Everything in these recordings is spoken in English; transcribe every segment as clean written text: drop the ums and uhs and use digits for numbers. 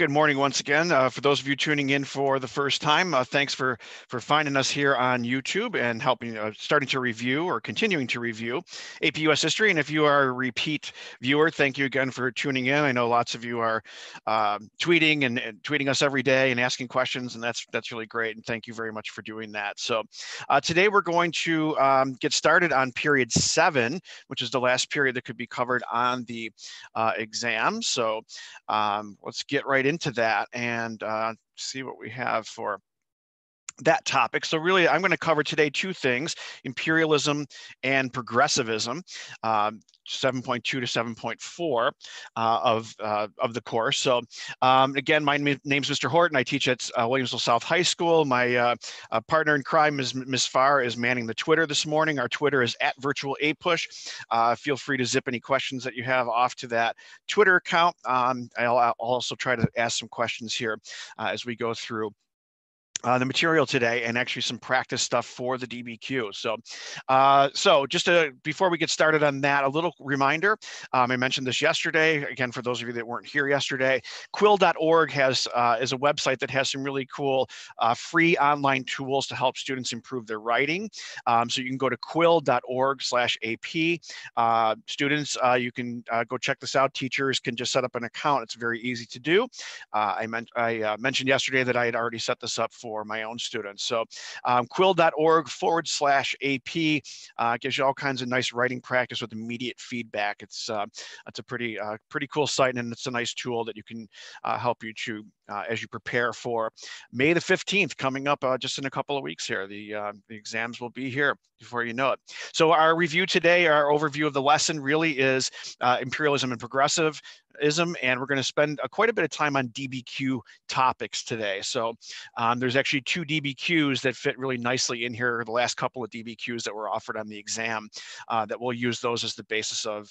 Good morning once again. For those of you tuning in for the first time, thanks for finding us here on YouTube and helping, starting to review or continuing to review AP US History. And if you are a repeat viewer, thank you again for tuning in. I know lots of you are tweeting and tweeting us every day and asking questions, and that's really great. And thank you very much for doing that. So today we're going to get started on period 7, which is the last period that could be covered on the exam. So let's get right into that and see what we have for that topic. So really, I'm going to cover today two things: imperialism and progressivism. 7.2 to 7.4 of the course. So again, my name's Mr. Horton. I teach at Williamsville South High School. My partner in crime is Ms. Farr is manning the Twitter this morning. Our Twitter is @virtualapush. Feel free to zip any questions that you have off to that Twitter account. I'll also try to ask some questions here as we go through the material today, and actually some practice stuff for the DBQ. So just before we get started on that, a little reminder. I mentioned this yesterday. Again, for those of you that weren't here yesterday, quill.org is a website that has some really cool free online tools to help students improve their writing. So you can go to quill.org/AP. Students, you can go check this out. Teachers can just set up an account. It's very easy to do. I mentioned yesterday that I had already set this up for my own students. So quill.org/AP gives you all kinds of nice writing practice with immediate feedback. It's a pretty cool site, and it's a nice tool that you can help you to as you prepare for May the 15th coming up just in a couple of weeks here. The exams will be here before you know it. So our review today, our overview of the lesson really is imperialism and progressivism, and we're going to spend quite a bit of time on DBQ topics today. So there's actually 2 DBQs that fit really nicely in here, the last couple of DBQs that were offered on the exam, that we'll use those as the basis of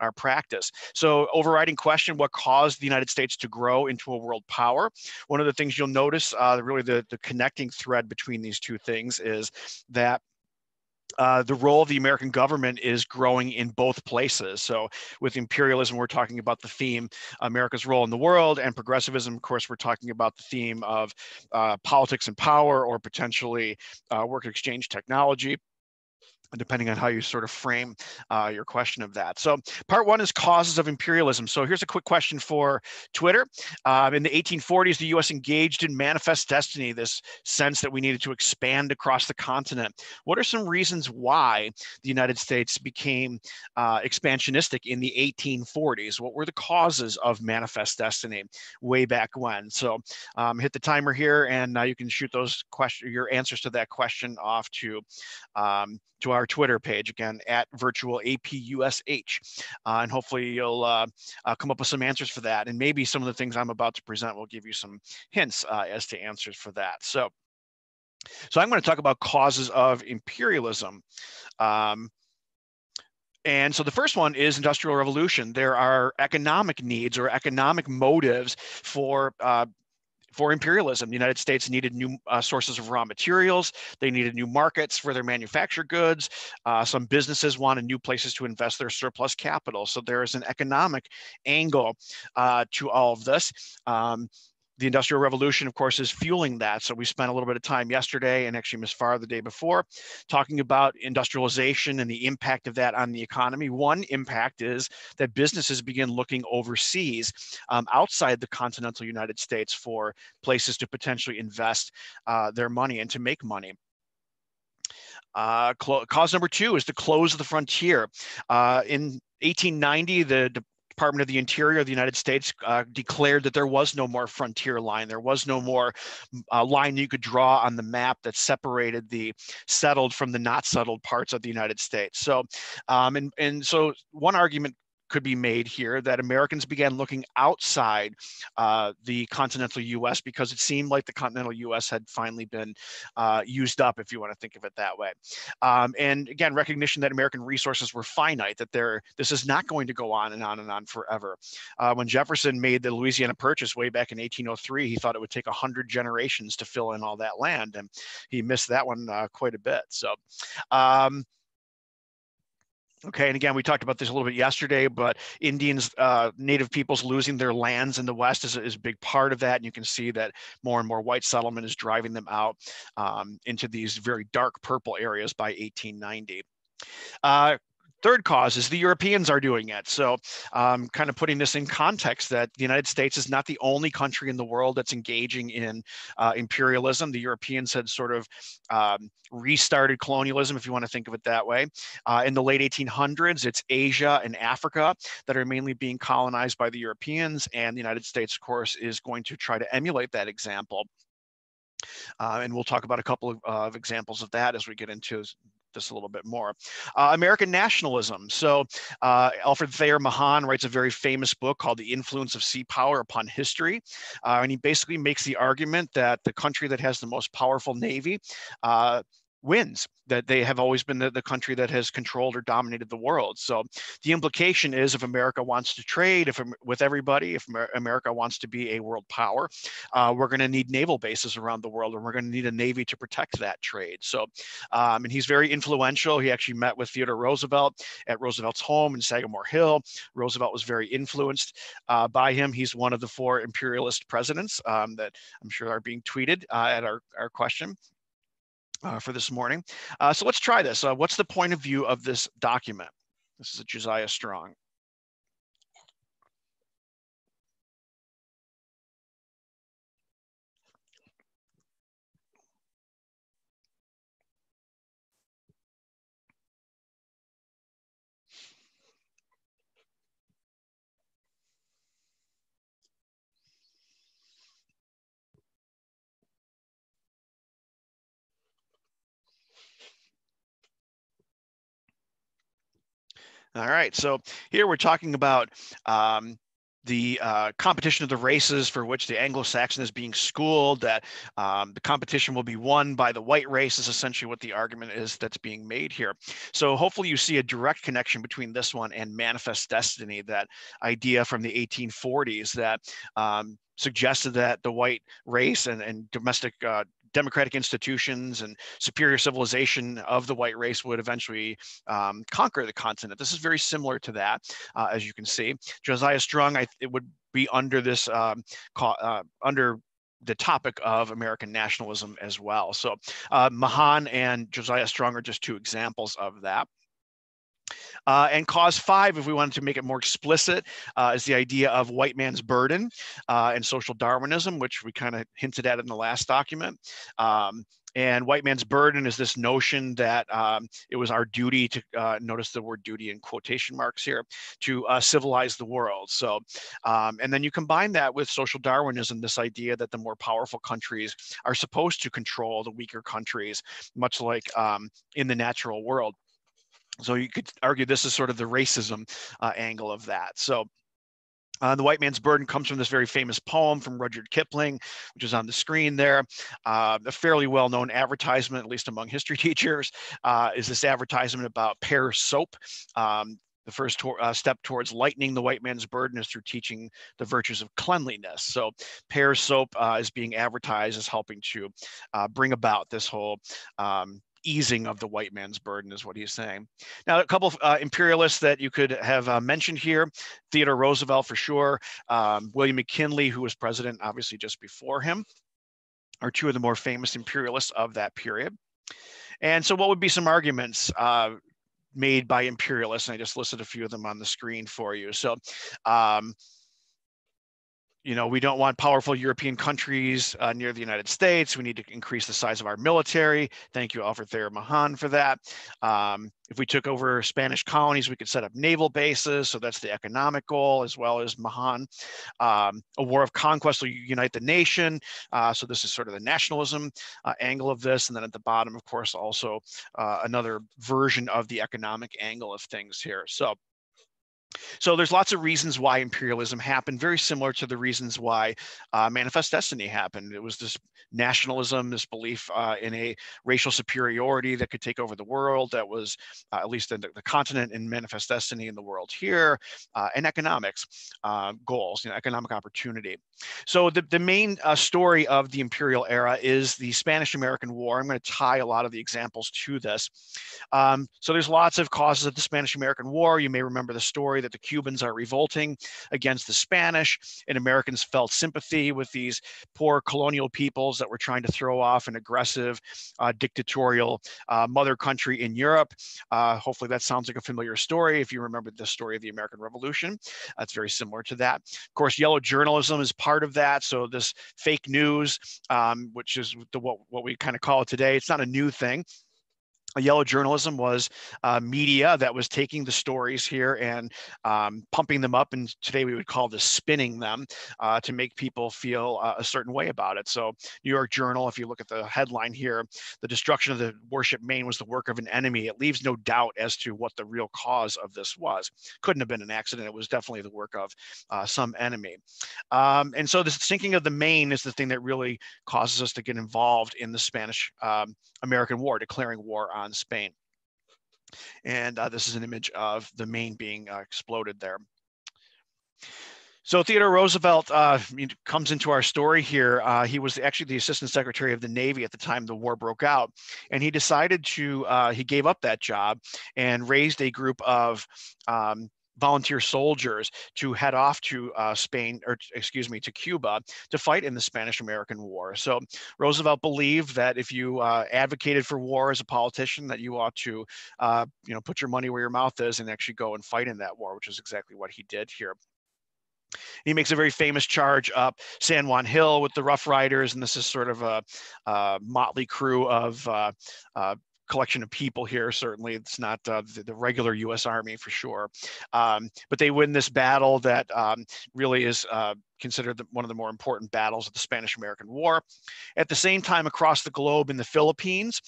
our practice. So overriding question: what caused the United States to grow into a world power? One of the things you'll notice, really the connecting thread between these two things, is that the role of the American government is growing in both places. So with imperialism, we're talking about the theme, America's role in the world, and progressivism, of course, we're talking about the theme of politics and power, or potentially work exchange technology, depending on how you sort of frame your question of that. So part 1 is causes of imperialism. So here's a quick question for Twitter. In the 1840s, the US engaged in manifest destiny, this sense that we needed to expand across the continent. What are some reasons why the United States became expansionistic in the 1840s? What were the causes of manifest destiny way back when? So hit the timer here, and you can shoot those your answers to that question off to our Twitter page, again, @virtualapush. And hopefully you'll come up with some answers for that. And maybe some of the things I'm about to present will give you some hints as to answers for that. So I'm going to talk about causes of imperialism. And so the first one is Industrial Revolution. There are economic needs or economic motives for imperialism. The United States needed new sources of raw materials. They needed new markets for their manufactured goods. Some businesses wanted new places to invest their surplus capital. So there is an economic angle to all of this. The Industrial Revolution, of course, is fueling that. So we spent a little bit of time yesterday, and actually Ms. Farr the day before, talking about industrialization and the impact of that on the economy. One impact is that businesses begin looking overseas, outside the continental United States, for places to potentially invest their money and to make money. Cause number 2 is the close of the frontier. In 1890, the Department of the Interior of the United States declared that there was no more frontier line. There was no more line you could draw on the map that separated the settled from the not settled parts of the United States. So, and so one argument could be made here that Americans began looking outside the continental U.S. because it seemed like the continental U.S. had finally been used up, if you want to think of it that way. And again, recognition that American resources were finite, that this is not going to go on and on and on forever. When Jefferson made the Louisiana Purchase way back in 1803, he thought it would take 100 generations to fill in all that land, and he missed that one quite a bit. So Okay, and again, we talked about this a little bit yesterday, but Indians, native peoples losing their lands in the West is a big part of that. And you can see that more and more white settlement is driving them out into these very dark purple areas by 1890. Uh, Third cause is the Europeans are doing it. So kind of putting this in context that the United States is not the only country in the world that's engaging in imperialism. The Europeans had sort of restarted colonialism, if you want to think of it that way. In the late 1800s, it's Asia and Africa that are mainly being colonized by the Europeans, and the United States, of course, is going to try to emulate that example. And we'll talk about a couple of examples of that as we get into this a little bit more. American nationalism. So Alfred Thayer Mahan writes a very famous book called The Influence of Sea Power Upon History. And he basically makes the argument that the country that has the most powerful navy wins, that they have always been the country that has controlled or dominated the world. So the implication is if America wants to trade with everybody, if America wants to be a world power, we're going to need naval bases around the world, and we're going to need a navy to protect that trade. So, and he's very influential. He actually met with Theodore Roosevelt at Roosevelt's home in Sagamore Hill. Roosevelt was very influenced by him. He's one of the 4 imperialist presidents that I'm sure are being tweeted at our question. For this morning. So let's try this. What's the point of view of this document? This is a Josiah Strong. All right, so here we're talking about the competition of the races for which the Anglo-Saxon is being schooled, that the competition will be won by the white race is essentially what the argument is that's being made here. So hopefully you see a direct connection between this one and Manifest Destiny, that idea from the 1840s that suggested that the white race and domestic democratic institutions and superior civilization of the white race would eventually conquer the continent. This is very similar to that, as you can see. Josiah Strong, it would be under this under the topic of American nationalism as well. So Mahan and Josiah Strong are just 2 examples of that. And cause 5, if we wanted to make it more explicit, is the idea of white man's burden and social Darwinism, which we kind of hinted at in the last document. And white man's burden is this notion that it was our duty to, notice the word duty in quotation marks here, to civilize the world. So, and then you combine that with social Darwinism, this idea that the more powerful countries are supposed to control the weaker countries, much like in the natural world. So you could argue this is sort of the racism angle of that. So the white man's burden comes from this very famous poem from Rudyard Kipling, which is on the screen there. A fairly well-known advertisement, at least among history teachers, is this advertisement about Pear's soap. The first step towards lightening the white man's burden is through teaching the virtues of cleanliness. So Pear's soap is being advertised as helping to bring about this whole easing of the white man's burden, is what he's saying. Now, a couple of imperialists that you could have mentioned here: Theodore Roosevelt for sure, William McKinley, who was president obviously just before him, are 2 of the more famous imperialists of that period. And so what would be some arguments made by imperialists? And I just listed a few of them on the screen for you. So you know, we don't want powerful European countries near the United States. We need to increase the size of our military. Thank you, Alfred Thayer Mahan, for that. If we took over Spanish colonies, we could set up naval bases. So that's the economic goal, as well as Mahan. A war of conquest will unite the nation. So this is sort of the nationalism angle of this. And then at the bottom, of course, also another version of the economic angle of things here. So So there's lots of reasons why imperialism happened, very similar to the reasons why Manifest Destiny happened. It was this nationalism, this belief in a racial superiority that could take over the world, that was at least in the continent in Manifest Destiny, in the world here, and economics goals, economic opportunity. So the main story of the imperial era is the Spanish-American War. I'm going to tie a lot of the examples to this. So there's lots of causes of the Spanish-American War. You may remember the story that the Cubans are revolting against the Spanish, and Americans felt sympathy with these poor colonial peoples that were trying to throw off an aggressive, dictatorial mother country in Europe. Hopefully that sounds like a familiar story if you remember the story of the American Revolution. It's very similar to that. Of course, yellow journalism is part of that. So this fake news, which is what we kind of call it today, it's not a new thing. Yellow journalism was media that was taking the stories here and pumping them up, and today we would call this spinning them to make people feel a certain way about it. So New York Journal, if you look at the headline here, the destruction of the warship Maine was the work of an enemy. It leaves no doubt as to what the real cause of this was. Couldn't have been an accident. It was definitely the work of some enemy. And so the sinking of the Maine is the thing that really causes us to get involved in the Spanish American War, declaring war on Spain. And this is an image of the Maine being exploded there. So Theodore Roosevelt comes into our story here. He was actually the Assistant Secretary of the Navy at the time the war broke out. And he decided to, he gave up that job and raised a group of volunteer soldiers to head off to Spain, or excuse me, to Cuba to fight in the Spanish-American War. So Roosevelt believed that if you advocated for war as a politician, that you ought to, put your money where your mouth is and actually go and fight in that war, which is exactly what he did here. He makes a very famous charge up San Juan Hill with the Rough Riders, and this is sort of a motley crew of collection of people here. Certainly, it's not the regular U.S. Army for sure, but they win this battle that really is considered one of the more important battles of the Spanish-American War. At the same time, across the globe in the Philippines,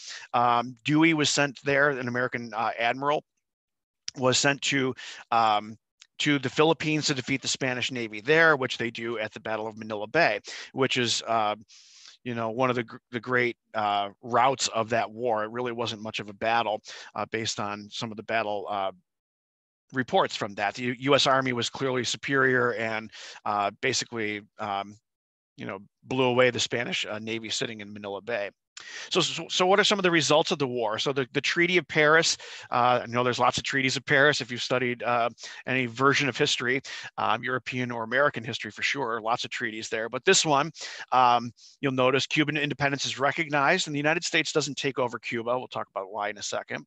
Dewey was sent there, an American admiral was sent to the Philippines to defeat the Spanish Navy there, which they do at the Battle of Manila Bay, which is one of the great routes of that war. It really wasn't much of a battle based on some of the battle reports from that. The U.S. Army was clearly superior and basically, blew away the Spanish Navy sitting in Manila Bay. So what are some of the results of the war? So the Treaty of Paris, I know there's lots of treaties of Paris. If you've studied any version of history, European or American history for sure, lots of treaties there. But this one, you'll notice Cuban independence is recognized and the United States doesn't take over Cuba. We'll talk about why in a second.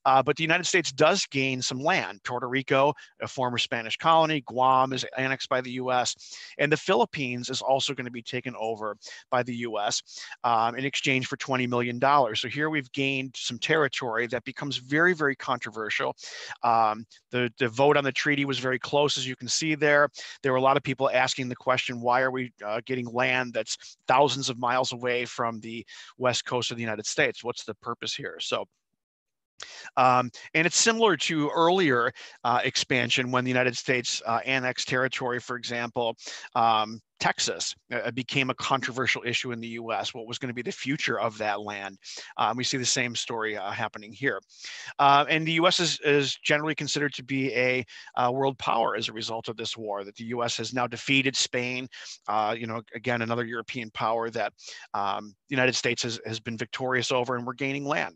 But the United States does gain some land. Puerto Rico, a former Spanish colony, Guam is annexed by the US, and the Philippines is also going to be taken over by the US in exchange for $20 million. So here we've gained some territory that becomes very, very controversial. The vote on the treaty was very close, as you can see there. There were a lot of people asking the question, why are we getting land that's thousands of miles away from the west coast of the United States? What's the purpose here? So and it's similar to earlier expansion when the United States annexed territory, for example, Texas became a controversial issue in the US. What was going to be the future of that land? We see the same story happening here. And the US is generally considered to be a world power as a result of this war, that the US has now defeated Spain, again, another European power that the United States has been victorious over, and we're gaining land.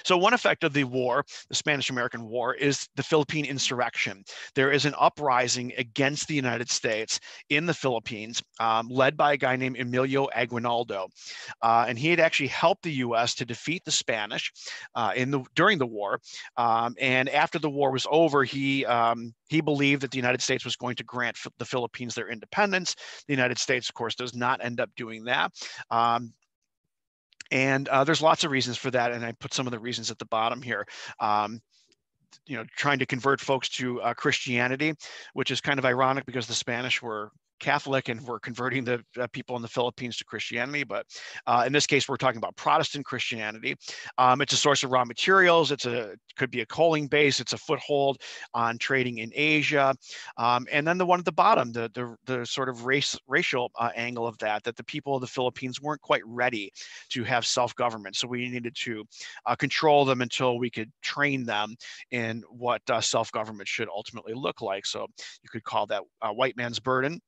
So one effect of the war, the Spanish-American War, is the Philippine insurrection. There is an uprising against the United States in the Philippines, led by a guy named Emilio Aguinaldo. And he had actually helped the U.S. to defeat the Spanish during the war. And after the war was over, he believed that the United States was going to grant the Philippines their independence. The United States, of course, does not end up doing that. And there's lots of reasons for that, and I put some of the reasons at the bottom here. Trying to convert folks to Christianity, which is kind of ironic because the Spanish were Catholic and were converting the people in the Philippines to Christianity. But in this case, we're talking about Protestant Christianity. It's a source of raw materials. Could be a coaling base. It's a foothold on trading in Asia. And then the one at the bottom, the sort of racial angle of that the people of the Philippines weren't quite ready to have self-government. So we needed to control them until we could train them in what self-government should ultimately look like. So you could call that white man's burden.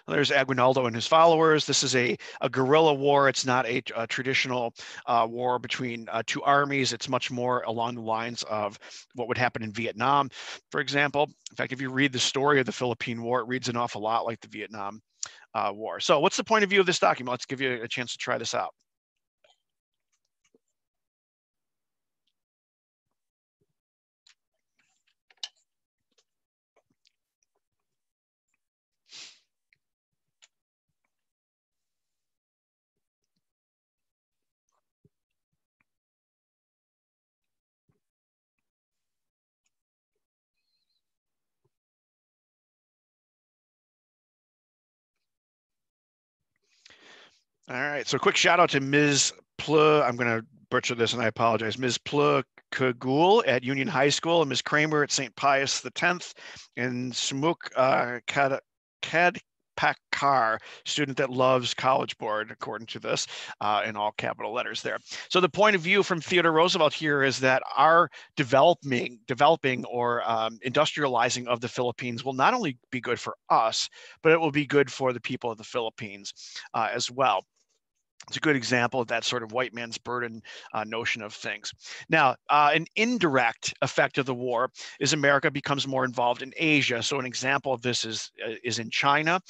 There's Aguinaldo and his followers. This is a guerrilla war. It's not a traditional war between two armies. It's much more along the lines of what would happen in Vietnam, for example. In fact, if you read the story of the Philippine War, it reads an awful lot like the Vietnam War. So what's the point of view of this document? Let's give you a chance to try this out. All right, so quick shout out to Ms. Pleu. I'm going to butcher this and I apologize. Ms. Pleu Kagul at Union High School and Ms. Kramer at St. Pius X and Smuk Kadpakar, student that loves College Board, according to this, in all capital letters there. So the point of view from Theodore Roosevelt here is that our developing or industrializing of the Philippines will not only be good for us, but it will be good for the people of the Philippines as well. It's a good example of that sort of white man's burden notion of things. Now, an indirect effect of the war is America becomes more involved in Asia. So an example of this is in China.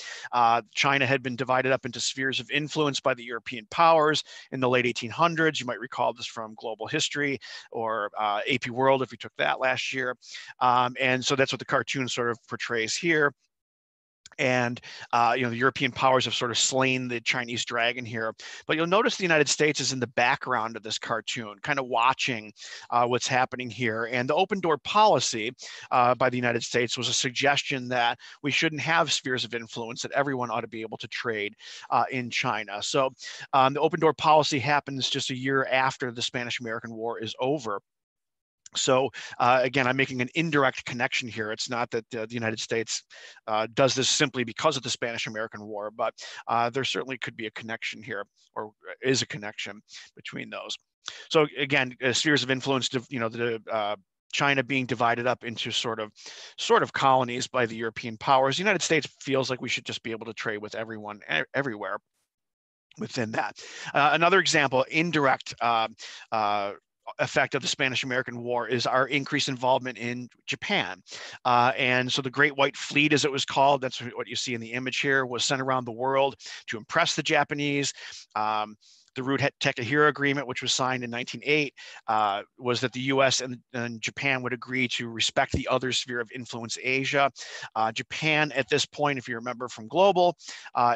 China had been divided up into spheres of influence by the European powers in the late 1800s. You might recall this from Global History or AP World if you took that last year. And so that's what the cartoon sort of portrays here. And the European powers have sort of slain the Chinese dragon here. But you'll notice the United States is in the background of this cartoon, kind of watching what's happening here. And the open door policy by the United States was a suggestion that we shouldn't have spheres of influence, that everyone ought to be able to trade in China. So the open door policy happens just a year after the Spanish-American War is over. So again, I'm making an indirect connection here. It's not that the United States does this simply because of the Spanish-American War, but there certainly could be a connection here, or is a connection between those. So again, spheres of influence, China being divided up into sort of colonies by the European powers. The United States feels like we should just be able to trade with everyone everywhere within that. Another example, indirect effect of the Spanish-American War is our increased involvement in Japan. And so the Great White Fleet, as it was called, that's what you see in the image here, was sent around the world to impress the Japanese. The Rude-Takahira Agreement, which was signed in 1908, was that the US and Japan would agree to respect the other sphere of influence, Asia. Japan, at this point, if you remember from Global,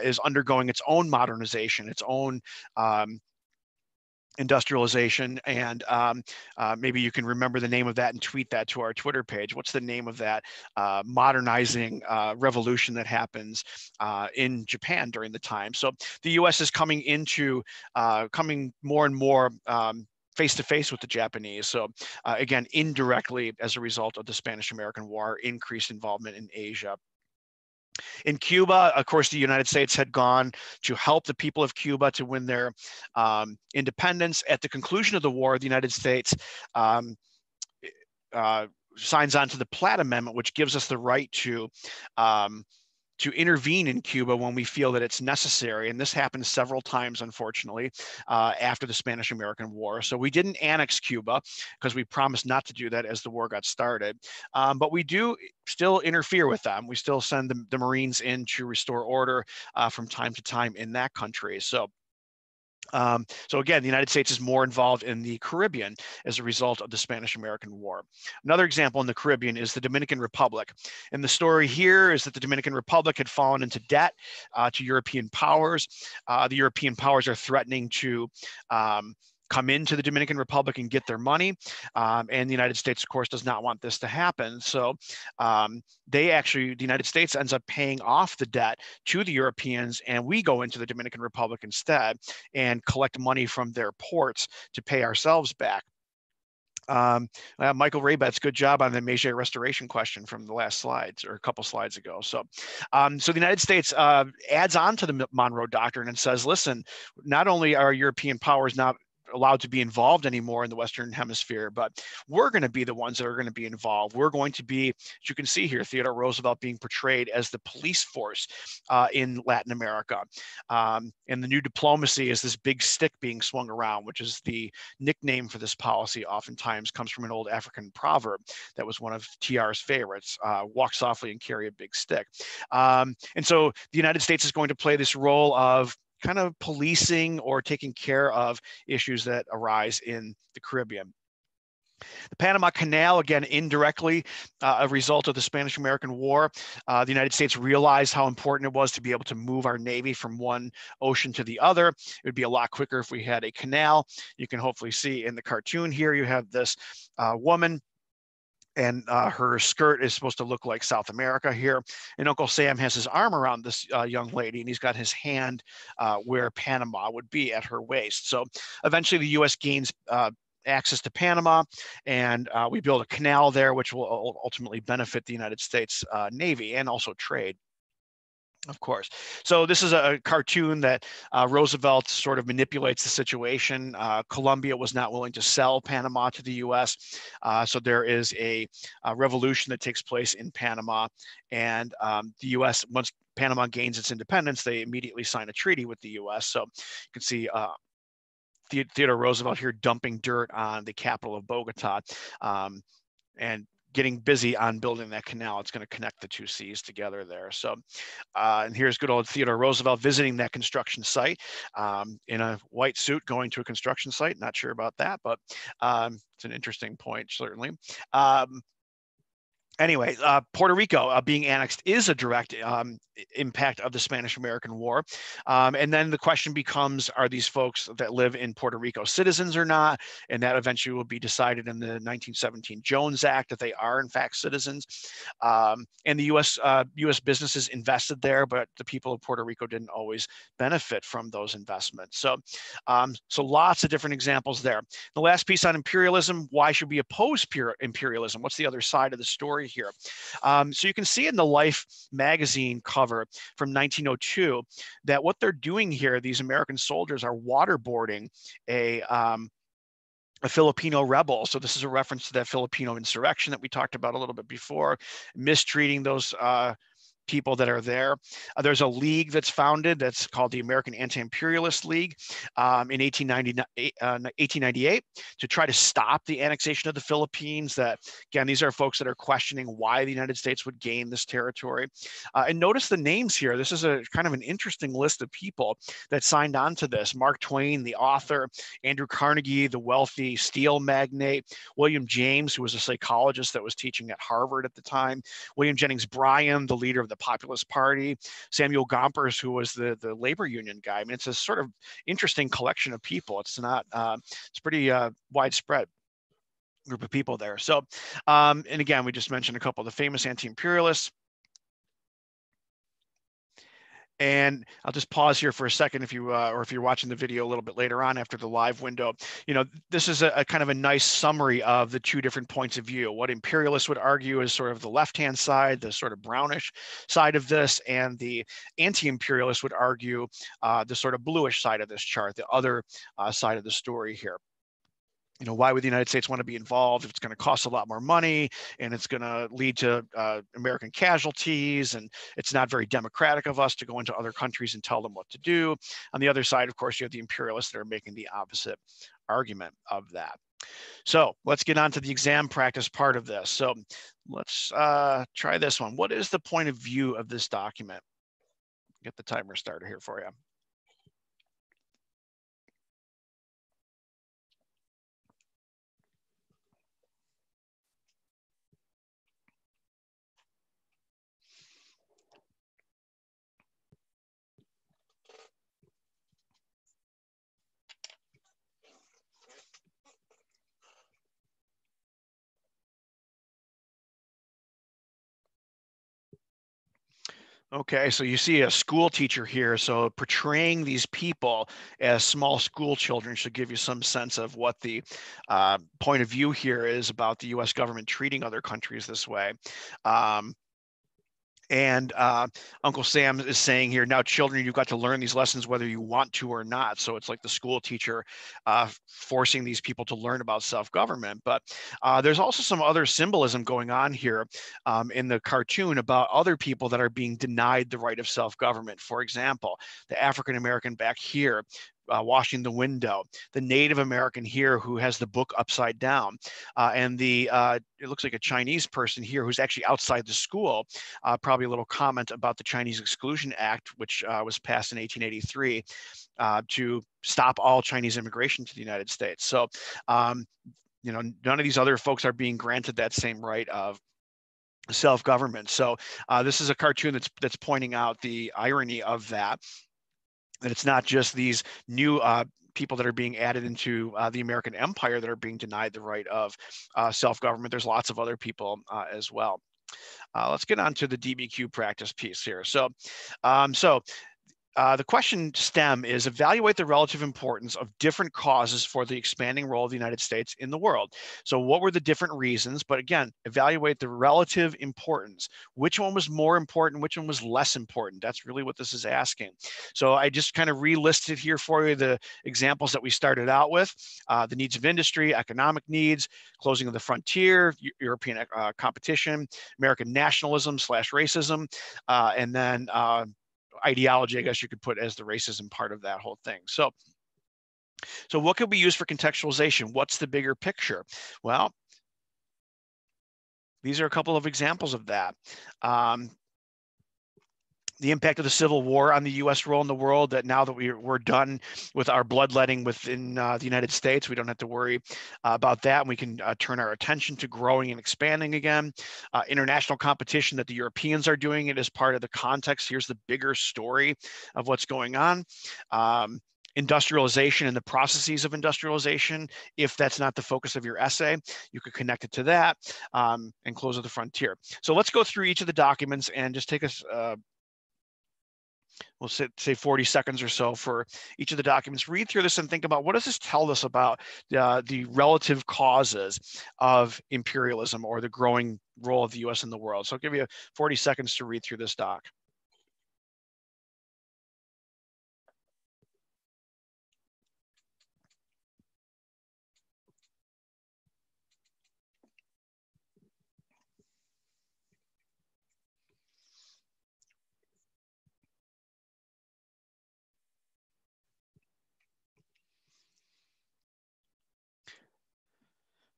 is undergoing its own modernization, its own industrialization, and maybe you can remember the name of that and tweet that to our Twitter page. What's the name of that modernizing revolution that happens in Japan during the time? So the U.S. is coming more and more face to face with the Japanese. So again, indirectly as a result of the Spanish-American War, increased involvement in Asia. In Cuba, of course, the United States had gone to help the people of Cuba to win their independence. At the conclusion of the war, the United States signs on to the Platt Amendment, which gives us the right to intervene in Cuba when we feel that it's necessary. And this happened several times, unfortunately, after the Spanish-American War. So we didn't annex Cuba because we promised not to do that as the war got started. But we do still interfere with them. We still send the Marines in to restore order from time to time in that country. So again, the United States is more involved in the Caribbean as a result of the Spanish-American War. Another example in the Caribbean is the Dominican Republic. And the story here is that the Dominican Republic had fallen into debt to European powers. The European powers are threatening to come into the Dominican Republic and get their money. And the United States, of course, does not want this to happen. So the United States ends up paying off the debt to the Europeans, and we go into the Dominican Republic instead and collect money from their ports to pay ourselves back. Michael Raybet's good job on the Meiji restoration question from the last slides, or a couple slides ago. So the United States adds on to the Monroe Doctrine and says, listen, not only are European powers not allowed to be involved anymore in the Western Hemisphere, but we're going to be the ones that are going to be involved. We're going to be, as you can see here, Theodore Roosevelt being portrayed as the police force in Latin America. And the new diplomacy is this big stick being swung around, which is the nickname for this policy. Oftentimes comes from an old African proverb that was one of TR's favorites, walk softly and carry a big stick. And so the United States is going to play this role of kind of policing or taking care of issues that arise in the Caribbean. The Panama Canal, again, indirectly a result of the Spanish-American War. The United States realized how important it was to be able to move our Navy from one ocean to the other. It would be a lot quicker if we had a canal. You can hopefully see in the cartoon here, you have this woman, and her skirt is supposed to look like South America here. And Uncle Sam has his arm around this young lady, and he's got his hand where Panama would be at her waist. So eventually the U.S. gains access to Panama, and we build a canal there, which will ultimately benefit the United States Navy and also trade, of course. So this is a cartoon that Roosevelt sort of manipulates the situation. Colombia was not willing to sell Panama to the U.S. So there is a revolution that takes place in Panama. And the U.S., once Panama gains its independence, they immediately sign a treaty with the U.S. So you can see Theodore Roosevelt here dumping dirt on the capital of Bogota, and getting busy on building that canal. It's going to connect the two seas together there. So, and here's good old Theodore Roosevelt visiting that construction site in a white suit, going to a construction site. Not sure about that, but it's an interesting point, certainly. Anyway, Puerto Rico being annexed is a direct impact of the Spanish-American War. And then the question becomes, are these folks that live in Puerto Rico citizens or not? And that eventually will be decided in the 1917 Jones Act that they are in fact citizens. And the U.S. businesses invested there, but the people of Puerto Rico didn't always benefit from those investments. So, so lots of different examples there. The last piece on imperialism, why should we oppose imperialism? What's the other side of the story here? So you can see in the Life magazine cover from 1902 that what they're doing here, these American soldiers are waterboarding a Filipino rebel. So this is a reference to that Filipino insurrection that we talked about a little bit before, mistreating those people that are there. There's a league that's founded that's called the American Anti-Imperialist League in 1898 to try to stop the annexation of the Philippines. That, again, these are folks that are questioning why the United States would gain this territory. And notice the names here. This is a kind of an interesting list of people that signed on to this. Mark Twain, the author, Andrew Carnegie, the wealthy steel magnate, William James, who was a psychologist that was teaching at Harvard at the time, William Jennings Bryan, the leader of the Populist Party, Samuel Gompers, who was the labor union guy. I mean, it's a sort of interesting collection of people. It's not, it's pretty widespread group of people there. So, and again, we just mentioned a couple of the famous anti-imperialists. And I'll just pause here for a second if you or if you're watching the video a little bit later on after the live window. You know, this is a kind of a nice summary of the two different points of view. What imperialists would argue is sort of the left-hand side, the sort of brownish side of this, and the anti-imperialists would argue the sort of bluish side of this chart, the other side of the story here. You know, why would the United States want to be involved if it's going to cost a lot more money and it's going to lead to American casualties, and it's not very democratic of us to go into other countries and tell them what to do? On the other side, of course, you have the imperialists that are making the opposite argument of that. So let's get on to the exam practice part of this. So let's try this one. What is the point of view of this document? Get the timer started here for you. Okay, so you see a school teacher here. So portraying these people as small school children should give you some sense of what the point of view here is about the U.S. government treating other countries this way. Um, and Uncle Sam is saying here, now children, you've got to learn these lessons whether you want to or not. So it's like the school teacher forcing these people to learn about self-government. But there's also some other symbolism going on here in the cartoon about other people that are being denied the right of self-government. For example, the African-American back here washing the window, the Native American here who has the book upside down, and the it looks like a Chinese person here who's actually outside the school. Probably a little comment about the Chinese Exclusion Act, which was passed in 1883 to stop all Chinese immigration to the United States. So, you know, none of these other folks are being granted that same right of self-government. So this is a cartoon that's pointing out the irony of that it's not just these new people that are being added into the American empire that are being denied the right of self-government. There's lots of other people as well. Let's get on to the DBQ practice piece here. So, the question STEM is evaluate the relative importance of different causes for the expanding role of the United States in the world. So what were the different reasons? But again, evaluate the relative importance. Which one was more important? Which one was less important? That's really what this is asking. So I just kind of relisted here for you the examples that we started out with, the needs of industry, economic needs, closing of the frontier, European competition, American nationalism / racism, and then ideology, I guess you could put as the racism part of that whole thing. So what could we use for contextualization? What's the bigger picture? Well, these are a couple of examples of that. The impact of the Civil War on the U.S. role in the world, that now that we're done with our bloodletting within the United States, we don't have to worry about that. And we can turn our attention to growing and expanding again. International competition that the Europeans are doing it as part of the context. Here's the bigger story of what's going on. Industrialization and the processes of industrialization. If that's not the focus of your essay, you could connect it to that and close of the frontier. So let's go through each of the documents and just take us we'll say 40 seconds or so for each of the documents. Read through this and think about what does this tell us about the relative causes of imperialism or the growing role of the U.S. in the world. So I'll give you 40 seconds to read through this doc.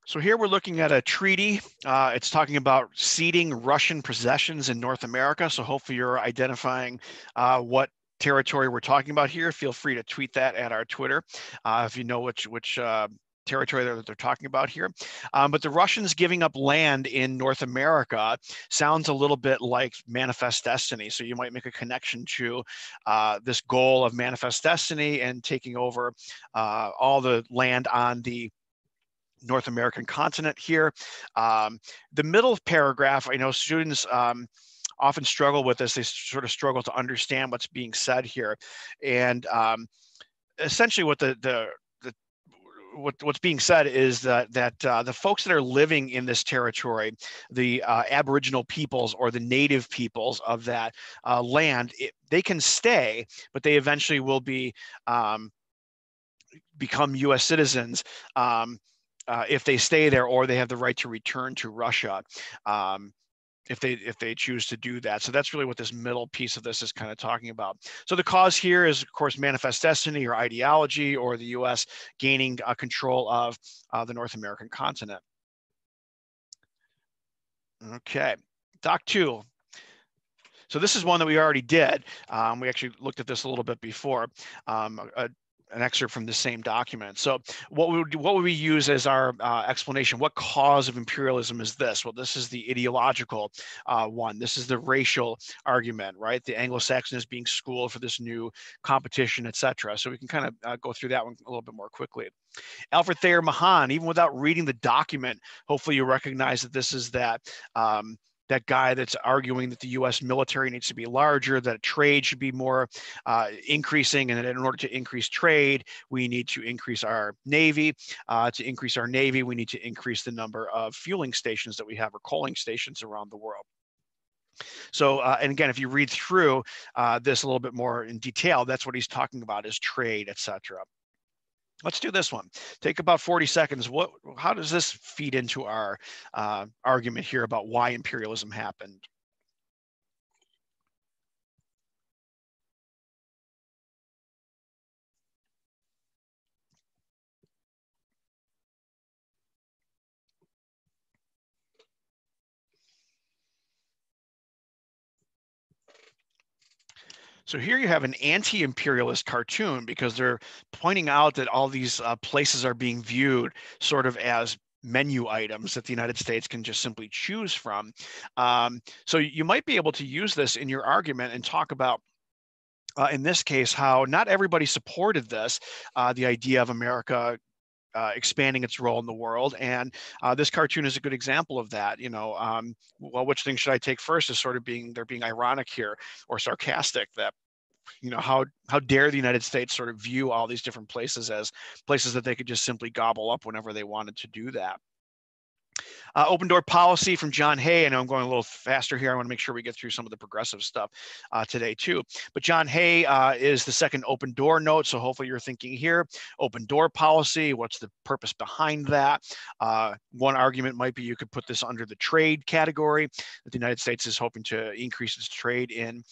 So here we're looking at a treaty. It's talking about ceding Russian possessions in North America. So hopefully you're identifying what territory we're talking about here. Feel free to tweet that at our Twitter if you know which territory that they're talking about here. But the Russians giving up land in North America sounds a little bit like Manifest Destiny. So you might make a connection to this goal of Manifest Destiny and taking over all the land on the North American continent here. The middle paragraph, I know students often struggle with this. They sort of struggle to understand what's being said here. And essentially what what's being said is that the folks that are living in this territory, the Aboriginal peoples or the native peoples of that land, they can stay, but they eventually will be become U.S. citizens if they stay there, or they have the right to return to Russia if they choose to do that. So that's really what this middle piece of this is kind of talking about. So the cause here is, of course, Manifest Destiny or ideology, or the U.S. gaining control of the North American continent. Okay, Doc 2. So this is one that we already did. We actually looked at this a little bit before. An excerpt from the same document. So what would we use as our explanation? What cause of imperialism is this? Well, this is the ideological one. This is the racial argument, right? The Anglo-Saxon is being schooled for this new competition, etc. So we can kind of go through that one a little bit more quickly. Alfred Thayer Mahan, even without reading the document, hopefully you recognize that this is that that guy that's arguing that the U.S. military needs to be larger, that trade should be more increasing, and that in order to increase trade, we need to increase our Navy. To increase our Navy, we need to increase the number of fueling stations that we have, or coaling stations around the world. So, and again, if you read through this a little bit more in detail, that's what he's talking about, is trade, etc. Let's do this one. Take about 40 seconds. How does this feed into our argument here about why imperialism happened? So here you have an anti-imperialist cartoon, because they're pointing out that all these places are being viewed sort of as menu items that the United States can just simply choose from. So you might be able to use this in your argument and talk about, in this case, how not everybody supported this, the idea of America expanding its role in the world. And this cartoon is a good example of that. Well, which thing should I take first, is sort of they're being ironic here, or sarcastic, that how dare the United States sort of view all these different places as places that they could just simply gobble up whenever they wanted to do that. Open door policy from John Hay. I know I'm going a little faster here. I want to make sure we get through some of the progressive stuff today too. But John Hay is the second open door note. So hopefully you're thinking here, open door policy, what's the purpose behind that? One argument might be you could put this under the trade category, that the United States is hoping to increase its trade in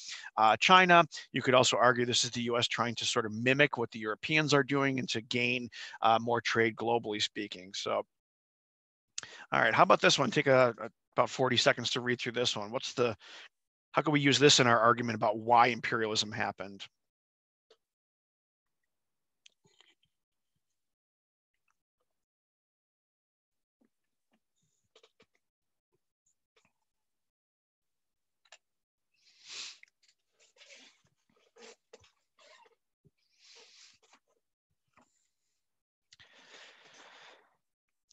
China. You could also argue this is the US trying to sort of mimic what the Europeans are doing and to gain more trade globally speaking. So all right, how about this one? Take about 40 seconds to read through this one. How can we use this in our argument about why imperialism happened?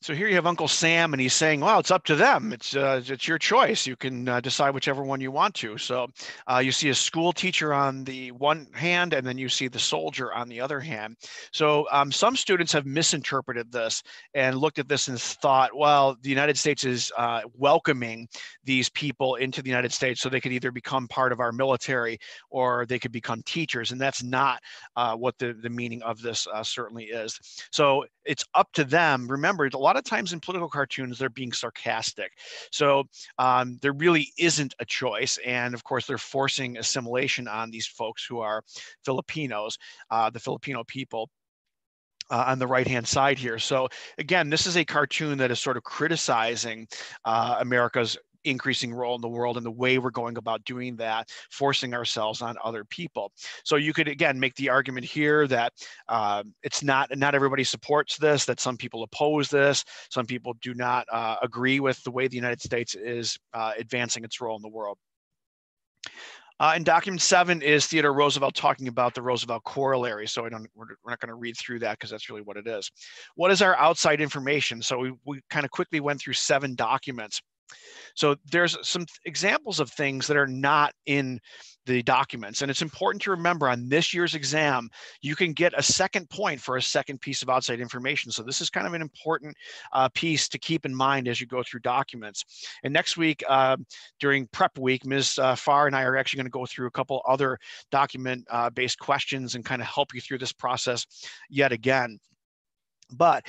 So here you have Uncle Sam, and he's saying, well, it's up to them. It's your choice. You can decide whichever one you want to. So you see a school teacher on the one hand, and then you see the soldier on the other hand. So some students have misinterpreted this and looked at this and thought, well, the United States is welcoming these people into the United States so they could either become part of our military or they could become teachers. And that's not what the meaning of this certainly is. So it's up to them. Remember, a lot of times in political cartoons, they're being sarcastic. So there really isn't a choice. And of course, they're forcing assimilation on these folks who are Filipinos, the Filipino people. On the right-hand side here. So again, this is a cartoon that is sort of criticizing America's increasing role in the world and the way we're going about doing that, forcing ourselves on other people. So you could, again, make the argument here that it's not everybody supports this, that some people oppose this, some people do not agree with the way the United States is advancing its role in the world. In document 7 is Theodore Roosevelt talking about the Roosevelt corollary. So we're not going to read through that because that's really what it is. What is our outside information? So we kind of quickly went through 7 documents. So there's some examples of things that are not in the documents. And it's important to remember on this year's exam, you can get a second point for a second piece of outside information. So this is kind of an important piece to keep in mind as you go through documents. And next week, during prep week, Ms. Farr and I are actually going to go through a couple other document-based questions and kind of help you through this process yet again. But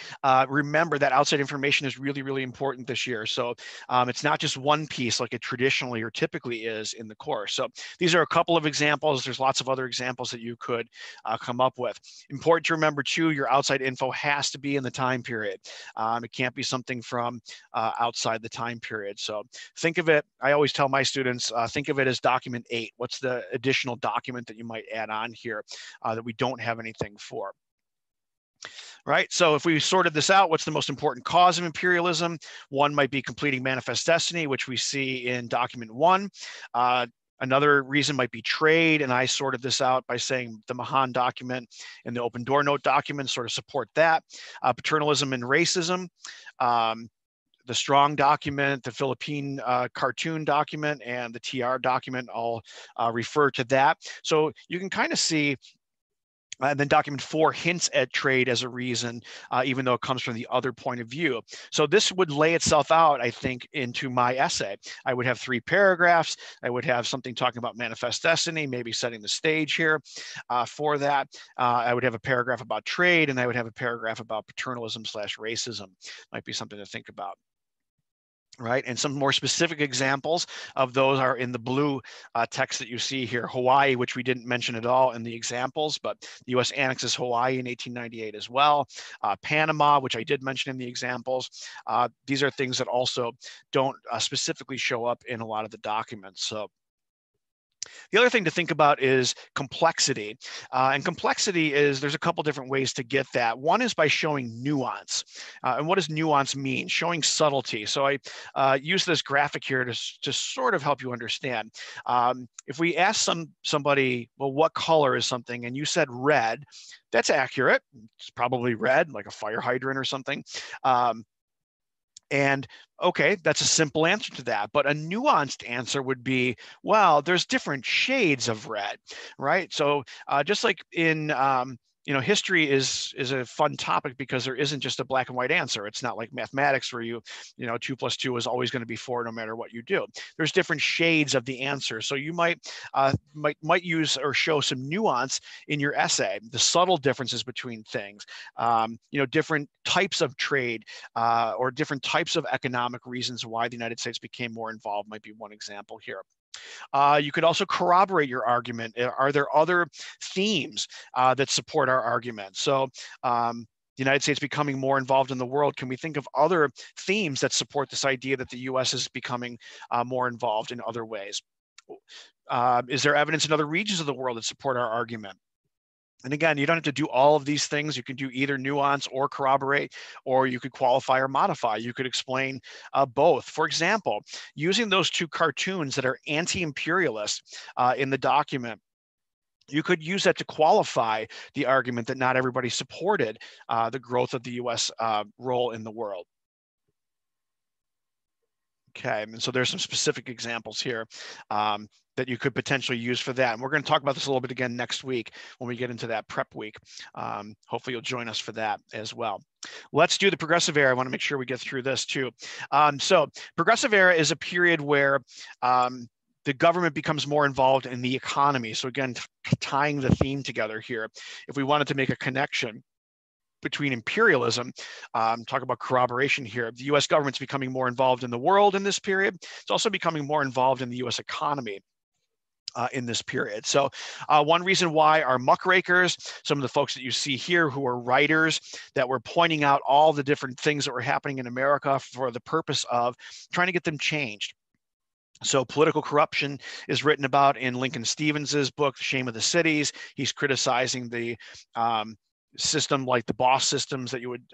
remember that outside information is really, really important this year. So it's not just one piece like it traditionally or typically is in the course. So these are a couple of examples. There's lots of other examples that you could come up with. Important to remember too, your outside info has to be in the time period. It can't be something from outside the time period. So think of it, I always tell my students, think of it as document 8. What's the additional document that you might add on here that we don't have anything for? Right, so if we sorted this out, what's the most important cause of imperialism? One might be completing manifest destiny, which we see in document 1. Another reason might be trade, and I sorted this out by saying the Mahan document and the open door note document sort of support that. Paternalism and racism. the Strong document, the Philippine cartoon document, and the TR document all refer to that. So you can kind of see. And then document 4 hints at trade as a reason, even though it comes from the other point of view. So this would lay itself out, I think, into my essay. I would have 3 paragraphs. I would have something talking about manifest destiny, maybe setting the stage here for that. I would have a paragraph about trade, and I would have a paragraph about paternalism/racism. Might be something to think about. Right, and some more specific examples of those are in the blue text that you see here. Hawaii, which we didn't mention at all in the examples, but the U.S. annexes Hawaii in 1898 as well. Panama, which I did mention in the examples. These are things that also don't specifically show up in a lot of the documents. So the other thing to think about is complexity. And complexity is, there's a couple different ways to get that. One is by showing nuance. And what does nuance mean? Showing subtlety. So I use this graphic here to sort of help you understand. If we ask somebody, well, what color is something? And you said red, that's accurate. It's probably red, like a fire hydrant or something. And okay, that's a simple answer to that. But a nuanced answer would be, well, there's different shades of red, right? So just like in, history is a fun topic because there isn't just a black and white answer. It's not like mathematics where 2 + 2 is always going to be 4 no matter what you do. There's different shades of the answer. So you might use or show some nuance in your essay, the subtle differences between things, different types of trade or different types of economic reasons why the United States became more involved might be one example here. You could also corroborate your argument. Are there other themes that support our argument? So the United States becoming more involved in the world, can we think of other themes that support this idea that the US is becoming more involved in other ways? Is there evidence in other regions of the world that support our argument? And again, you don't have to do all of these things. You can do either nuance or corroborate, or you could qualify or modify. You could explain both. For example, using those 2 cartoons that are anti-imperialist in the document, you could use that to qualify the argument that not everybody supported the growth of the US role in the world. Okay, and so there's some specific examples here that you could potentially use for that. And we're going to talk about this a little bit again next week when we get into that prep week. Hopefully you'll join us for that as well. Let's do the progressive era. I want to make sure we get through this too. So progressive era is a period where the government becomes more involved in the economy. So again, tying the theme together here, if we wanted to make a connection between imperialism, talk about corroboration here. The US government's becoming more involved in the world in this period. It's also becoming more involved in the US economy in this period. So one reason why are muckrakers, some of the folks that you see here who are writers that were pointing out all the different things that were happening in America for the purpose of trying to get them changed. So political corruption is written about in Lincoln Stevens's book, The Shame of the Cities. He's criticizing the system like the Boss systems that you would,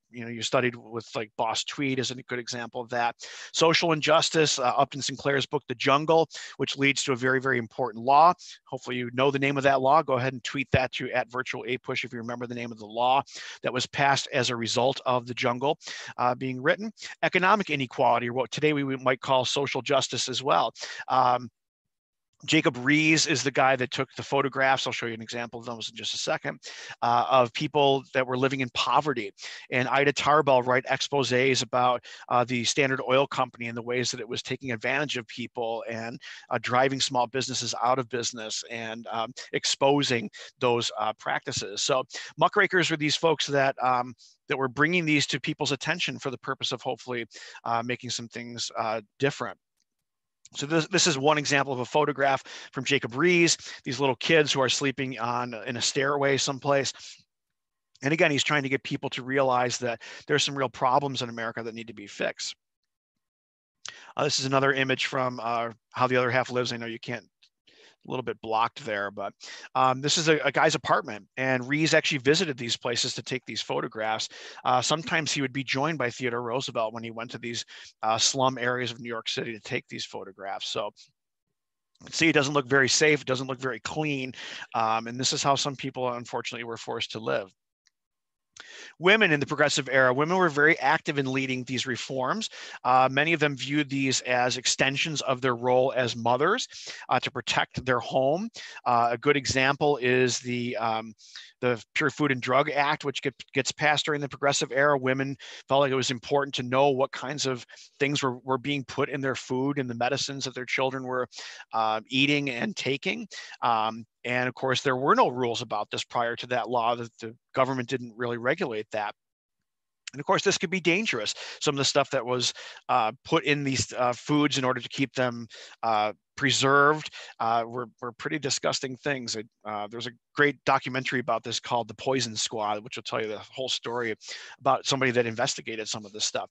you studied with, like Boss Tweed is a good example of that. Social injustice, Upton Sinclair's book, The Jungle, which leads to a very, very important law. Hopefully you know the name of that law. Go ahead and tweet that to @virtual8push if you remember the name of the law that was passed as a result of The Jungle being written. Economic inequality, or what today we might call social justice as well. Jacob Riis is the guy that took the photographs. I'll show you an example of those in just a second, of people that were living in poverty. And Ida Tarbell write exposés about the Standard Oil Company and the ways that it was taking advantage of people and driving small businesses out of business and exposing those practices. So muckrakers were these folks that that were bringing these to people's attention for the purpose of hopefully making some things different. So this is one example of a photograph from Jacob Riis, these little kids who are sleeping in a stairway someplace. And again, he's trying to get people to realize that there's some real problems in America that need to be fixed. This is another image from How the Other Half Lives. I know you can't, a little bit blocked there, but this is a guy's apartment, and Riis actually visited these places to take these photographs. Sometimes he would be joined by Theodore Roosevelt when he went to these slum areas of New York City to take these photographs. So you can see it doesn't look very safe, it doesn't look very clean, and this is how some people unfortunately were forced to live. Women in the progressive era, women were very active in leading these reforms. Many of them viewed these as extensions of their role as mothers to protect their home. A good example is the Pure Food and Drug Act, which gets passed during the progressive era. Women felt like it was important to know what kinds of things were being put in their food and the medicines that their children were eating and taking. And of course, there were no rules about this prior to that law. That the government didn't really regulate that. And of course, this could be dangerous. Some of the stuff that was put in these foods in order to keep them preserved were pretty disgusting things. There's a great documentary about this called The Poison Squad, which will tell you the whole story about somebody that investigated some of this stuff.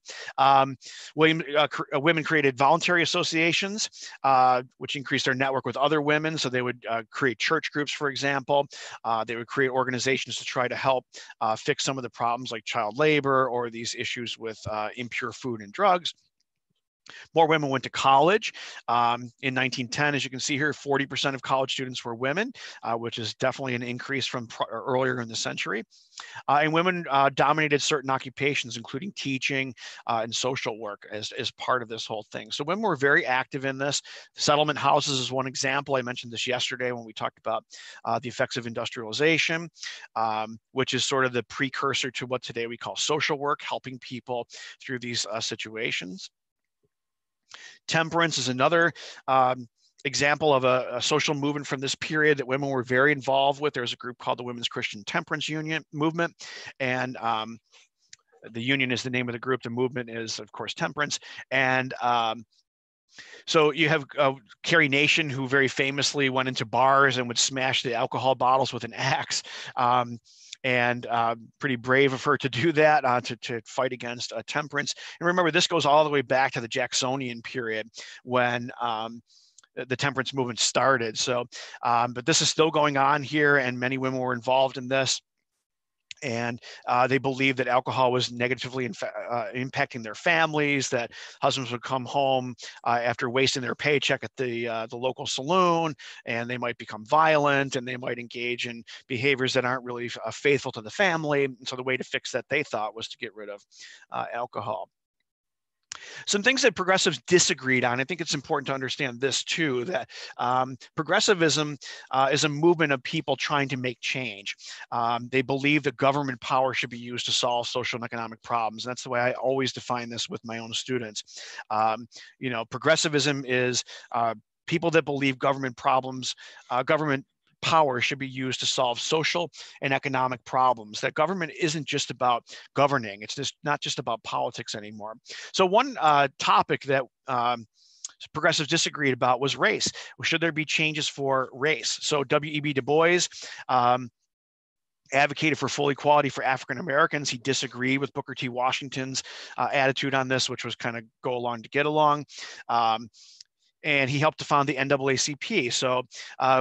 Women created voluntary associations, which increased their network with other women. So they would create church groups, for example. They would create organizations to try to help fix some of the problems like child labor or these issues with impure food and drugs. More women went to college. In 1910, as you can see here, 40% of college students were women, which is definitely an increase from earlier in the century. And women dominated certain occupations, including teaching and social work as part of this whole thing. So women were very active in this. Settlement houses is one example. I mentioned this yesterday when we talked about the effects of industrialization, which is sort of the precursor to what today we call social work, helping people through these situations. Temperance is another example of a social movement from this period that women were very involved with. There's a group called the Women's Christian Temperance Union movement, and the union is the name of the group. The movement is, of course, temperance. And so you have Carrie Nation, who very famously went into bars and would smash the alcohol bottles with an axe. And pretty brave of her to do that, to fight against temperance. And remember, this goes all the way back to the Jacksonian period when the temperance movement started. So, but this is still going on here, and many women were involved in this. And they believed that alcohol was negatively impacting their families, that husbands would come home after wasting their paycheck at the local saloon, and they might become violent, and they might engage in behaviors that aren't really faithful to the family. And so the way to fix that, they thought, was to get rid of alcohol. Some things that progressives disagreed on. I think it's important to understand this too, that progressivism is a movement of people trying to make change. They believe that government power should be used to solve social and economic problems. And that's the way I always define this with my own students. Progressivism is people that believe government power should be used to solve social and economic problems, that government isn't just about governing. It's just not just about politics anymore. So one topic that progressives disagreed about was race. Should there be changes for race? So W.E.B. Du Bois advocated for full equality for African Americans. He disagreed with Booker T. Washington's attitude on this, which was kind of go along to get along. And he helped to found the NAACP. So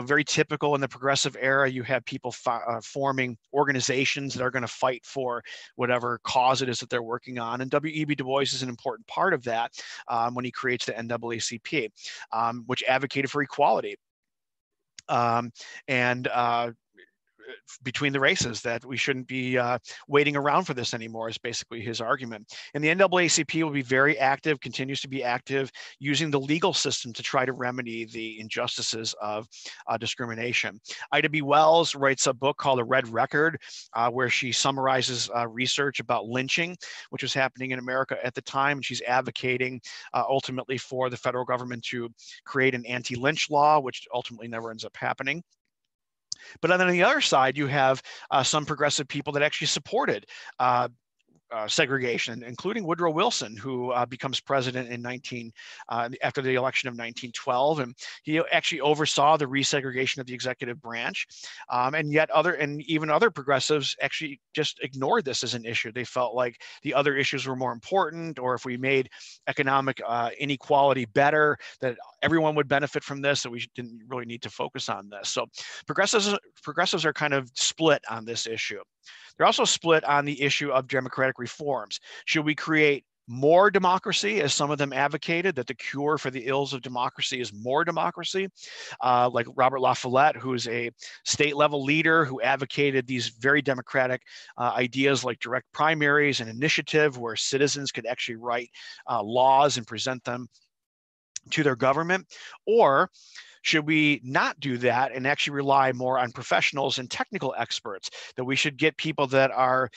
very typical in the progressive era, you have people forming organizations that are going to fight for whatever cause it is that they're working on. And W.E.B. Du Bois is an important part of that when he creates the NAACP, which advocated for equality. Between the races, that we shouldn't be waiting around for this anymore, is basically his argument. And the NAACP will be very active, continues to be active, using the legal system to try to remedy the injustices of discrimination. Ida B. Wells writes a book called The Red Record, where she summarizes research about lynching, which was happening in America at the time. And she's advocating ultimately for the federal government to create an anti-lynch law, which ultimately never ends up happening. But then on the other side, you have some progressive people that actually supported segregation, including Woodrow Wilson, who becomes president in after the election of 1912, and he actually oversaw the resegregation of the executive branch. And yet even other progressives actually just ignored this as an issue. They felt like the other issues were more important, or if we made economic inequality better, that everyone would benefit from this, that we didn't really need to focus on this. So progressives are kind of split on this issue. They're also split on the issue of democratic reforms. Should we create more democracy, as some of them advocated, that the cure for the ills of democracy is more democracy, like Robert La Follette, who is a state level leader who advocated these very democratic ideas like direct primaries and initiative, where citizens could actually write laws and present them to their government. Or should we not do that and actually rely more on professionals and technical experts, that we should get people that are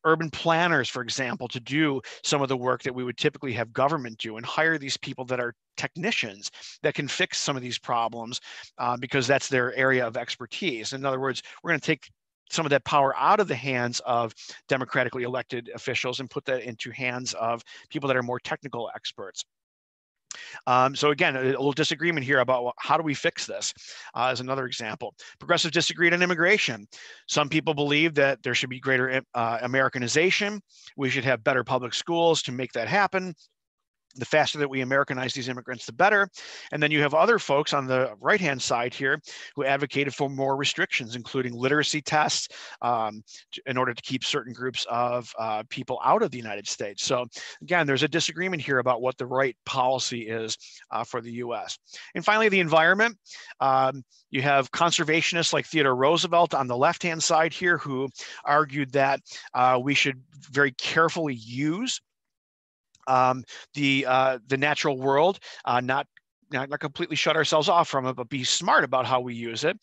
urban planners, for example, to do some of the work that we would typically have government do, and hire these people that are technicians that can fix some of these problems because that's their area of expertise. In other words, we're going to take some of that power out of the hands of democratically elected officials and put that into hands of people that are more technical experts. So again, a little disagreement here about how do we fix this as another example. Progressives disagreed on immigration. Some people believe that there should be greater Americanization. We should have better public schools to make that happen. The faster that we Americanize these immigrants, the better. And then you have other folks on the right-hand side here who advocated for more restrictions, including literacy tests, in order to keep certain groups of people out of the United States. So again, there's a disagreement here about what the right policy is for the US. And finally, the environment. You have conservationists like Theodore Roosevelt on the left-hand side here, who argued that we should very carefully use the natural world, not completely shut ourselves off from it, but be smart about how we use it.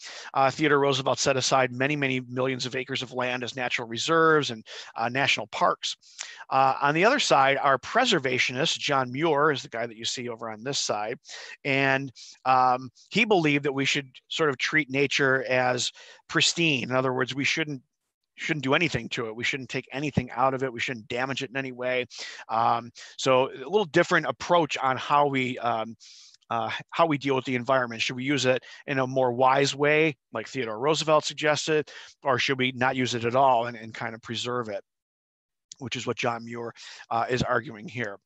Theodore Roosevelt set aside many, many millions of acres of land as natural reserves and national parks. On the other side, our preservationists, John Muir is the guy that you see over on this side, and he believed that we should sort of treat nature as pristine. In other words, we shouldn't do anything to it. We shouldn't take anything out of it. We shouldn't damage it in any way. So a little different approach on how we deal with the environment. Should we use it in a more wise way, like Theodore Roosevelt suggested, or should we not use it at all and kind of preserve it, which is what John Muir is arguing here.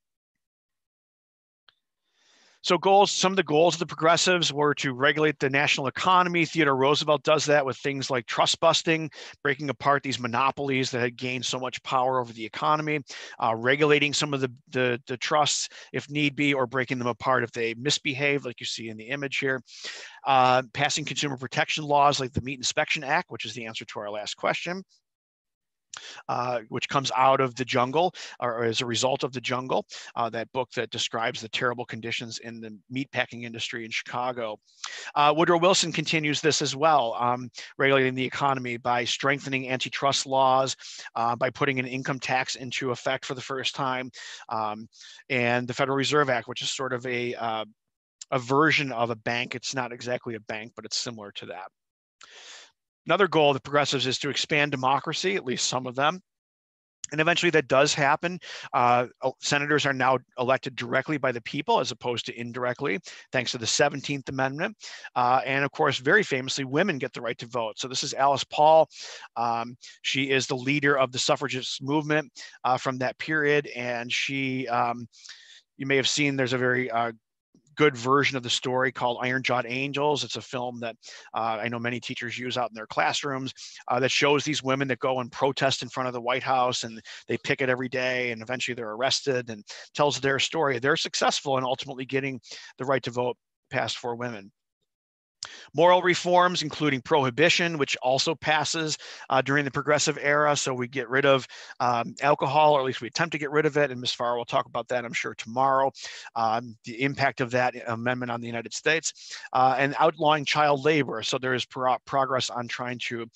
So some of the goals of the progressives were to regulate the national economy. Theodore Roosevelt does that with things like trust busting, breaking apart these monopolies that had gained so much power over the economy, regulating some of the trusts if need be, or breaking them apart if they misbehave, like you see in the image here. Passing consumer protection laws like the Meat Inspection Act, which is the answer to our last question. Which comes out of the jungle, or as a result of the jungle, that book that describes the terrible conditions in the meatpacking industry in Chicago. Woodrow Wilson continues this as well, regulating the economy by strengthening antitrust laws, by putting an income tax into effect for the first time, and the Federal Reserve Act, which is sort of a version of a bank. It's not exactly a bank, but it's similar to that. Another goal of the progressives is to expand democracy, at least some of them. And eventually that does happen. Senators are now elected directly by the people as opposed to indirectly, thanks to the 17th Amendment. And of course, very famously, women get the right to vote. So this is Alice Paul. She is the leader of the suffragist movement from that period. And she, you may have seen, there's a very good version of the story called Iron Jawed Angels. It's a film that I know many teachers use out in their classrooms that shows these women that go and protest in front of the White House, and they picket every day, and eventually they're arrested, and tells their story. They're successful in ultimately getting the right to vote passed for women. Moral reforms, including prohibition, which also passes during the progressive era. So we get rid of alcohol, or at least we attempt to get rid of it. And Ms. Farrar will talk about that, I'm sure, tomorrow. The impact of that amendment on the United States, and outlawing child labor. So there is progress on trying to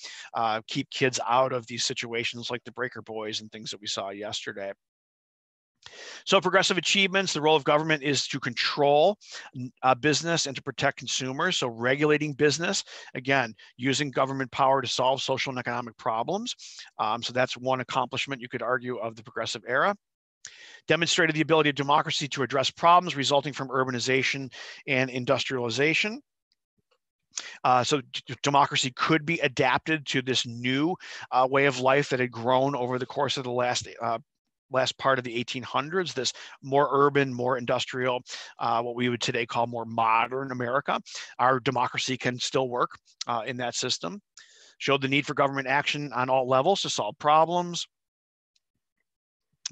keep kids out of these situations like the Breaker Boys and things that we saw yesterday. So progressive achievements, the role of government is to control business and to protect consumers. So regulating business, again, using government power to solve social and economic problems. So that's one accomplishment, you could argue, of the progressive era. Demonstrated the ability of democracy to address problems resulting from urbanization and industrialization. So democracy could be adapted to this new way of life that had grown over the course of the last part of the 1800s, this more urban, more industrial, what we would today call more modern America. Our democracy can still work in that system. Showed the need for government action on all levels to solve problems.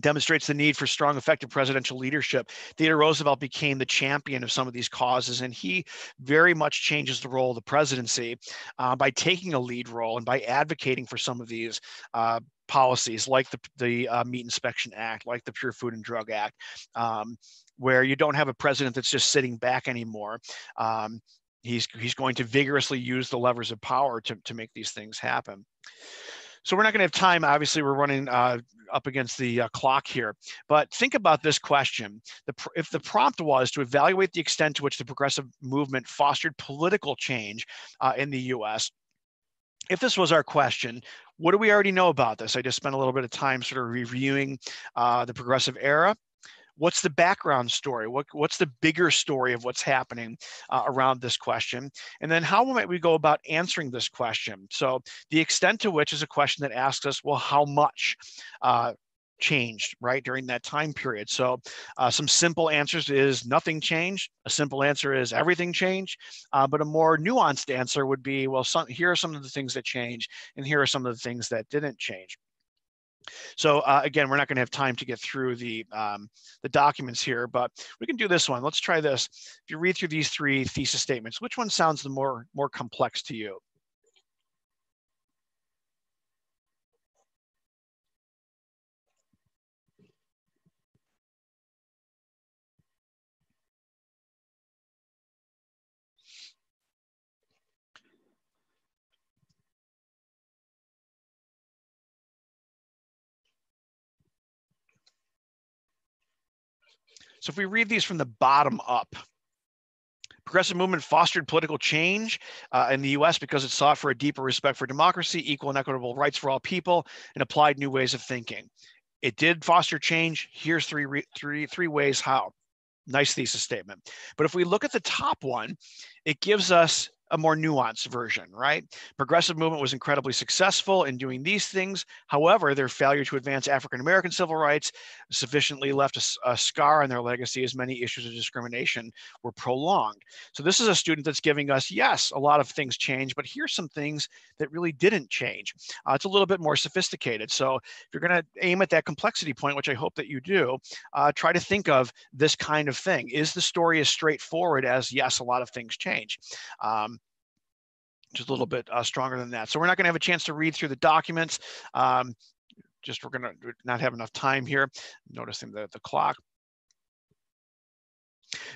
demonstrates the need for strong, effective presidential leadership. Theodore Roosevelt became the champion of some of these causes, and he very much changes the role of the presidency by taking a lead role and by advocating for some of these policies, like the Meat Inspection Act, like the Pure Food and Drug Act, where you don't have a president that's just sitting back anymore. He's going to vigorously use the levers of power to make these things happen. So we're not going to have time. Obviously, we're running up against the clock here. But think about this question. If the prompt was to evaluate the extent to which the progressive movement fostered political change in the US, if this was our question, what do we already know about this? I just spent a little bit of time sort of reviewing the progressive era. What's the background story? What's the bigger story of what's happening around this question? And then how might we go about answering this question? So the extent to which is a question that asks us, well, how much changed, right, during that time period? So some simple answers is nothing changed. A simple answer is everything changed. But a more nuanced answer would be, well, here are some of the things that changed, and here are some of the things that didn't change. So again, we're not going to have time to get through the documents here, but we can do this one. Let's try this. If you read through these three thesis statements, which one sounds the more complex to you? So if we read these from the bottom up, progressive movement fostered political change in the US because it sought for a deeper respect for democracy, equal and equitable rights for all people, and applied new ways of thinking. It did foster change. Here's three ways how. Nice thesis statement. But if we look at the top one, it gives us a more nuanced version, right? Progressive movement was incredibly successful in doing these things. However, their failure to advance African-American civil rights sufficiently left a scar on their legacy, as many issues of discrimination were prolonged. So this is a student that's giving us, yes, a lot of things changed, but here's some things that really didn't change. It's a little bit more sophisticated. So if you're going to aim at that complexity point, which I hope that you do, try to think of this kind of thing. Is the story as straightforward as, yes, a lot of things change? Just a little bit stronger than that. So we're not going to have a chance to read through the documents. We're going to not have enough time here. Noticing the clock.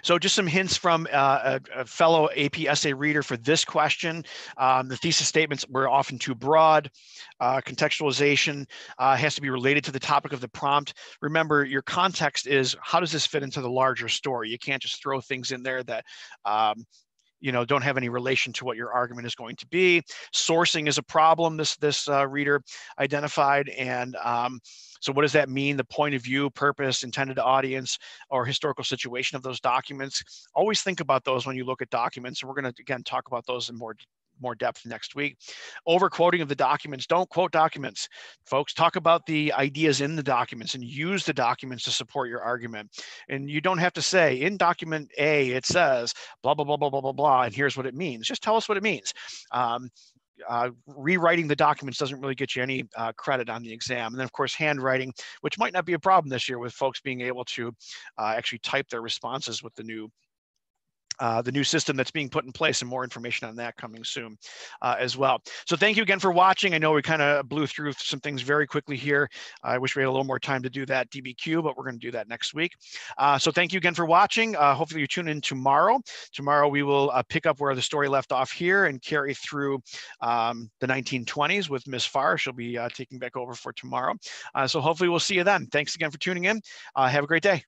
So just some hints from a fellow AP essay reader for this question. The thesis statements were often too broad. Contextualization has to be related to the topic of the prompt. Remember, your context is, how does this fit into the larger story? You can't just throw things in there that don't have any relation to what your argument is going to be. Sourcing is a problem, this reader identified. And so what does that mean? The point of view, purpose, intended audience, or historical situation of those documents. Always think about those when you look at documents. And we're going to, again, talk about those in more depth next week. Overquoting of the documents. Don't quote documents. Folks, talk about the ideas in the documents and use the documents to support your argument. And you don't have to say, in document A, it says, blah, blah, blah, blah, blah, blah, blah, and here's what it means. Just tell us what it means. Rewriting the documents doesn't really get you any credit on the exam. And then, of course, handwriting, which might not be a problem this year with folks being able to actually type their responses with the new system that's being put in place, and more information on that coming soon as well. So thank you again for watching. I know we kind of blew through some things very quickly here. I wish we had a little more time to do that DBQ, but we're going to do that next week. So thank you again for watching. Hopefully you tune in tomorrow. Tomorrow we will pick up where the story left off here and carry through the 1920s with Ms. Farr. She'll be taking back over for tomorrow. So hopefully we'll see you then. Thanks again for tuning in. Have a great day.